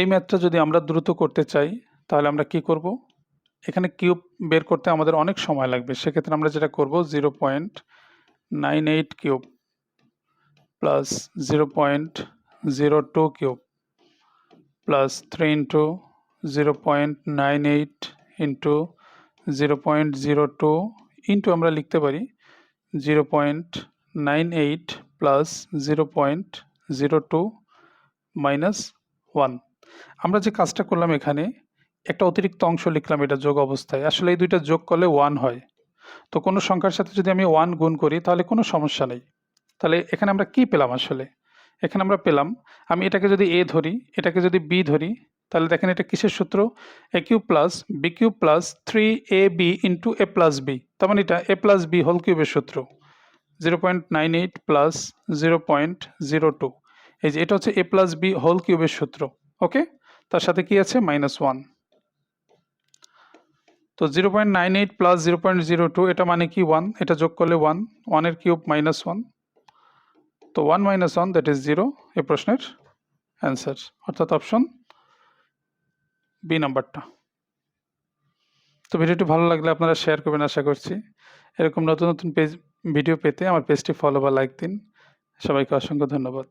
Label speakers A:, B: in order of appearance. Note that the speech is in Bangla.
A: এই ম্যাথটা যদি আমরা দ্রুত করতে চাই তাহলে আমরা কি করব, এখানে কিউব বের করতে আমাদের অনেক সময় লাগবে। সেক্ষেত্রে আমরা যেটা করব 0.98 cube plus 0.02 cube plus 3 into 0.98 into 0.02 into আমরা লিখতে পারি 0.98 প্লাস 0.02 মাইনাস 1। আমরা যে কাজটা করলাম এখানে একটা অতিরিক্ত অংশ লিখলাম, এটা যোগ অবস্থায়। আসলে এই দুইটা যোগ করলে 1 হয়। তো কোনো সংখ্যার সাথে যদি আমি 1 গুণ করি তাহলে কোনো সমস্যা নেই। তাহলে এখানে আমরা কি পেলাম আসলে? এখানে আমরা পেলাম, আমি এটাকে যদি a ধরি, এটাকে যদি b ধরি, তাহলে দেখেন এটা কিসের সূত্র? a cube plus b cube plus 3ab into a plus b। তার মানে এটা a প্লাস b হোল কিউবের সূত্র। 0.98 প্লাস 0.02, এই যে এটা হচ্ছে a প্লাস b হোল কিউবের সূত্র। ওকে, তার সাথে কি আছে? -1। তো 0.98 প্লাস 0.02 এটা মানে কি 1, এটা যোগ করলে 1, 1 এর কিউব -1, তো 1 - 1 দ্যাট ইজ 0, এই প্রশ্নের অ্যান্সার, অর্থাৎ অপশন বি নাম্বারটা। তো ভিডিওটি ভালো লাগলে আপনারা শেয়ার করবেন আশা করছি। এরকম নতুন নতুন ভিডিও পেতে আমার পেজটি ফলো বা লাইক দিন। সবাইকে অসংখ্য ধন্যবাদ।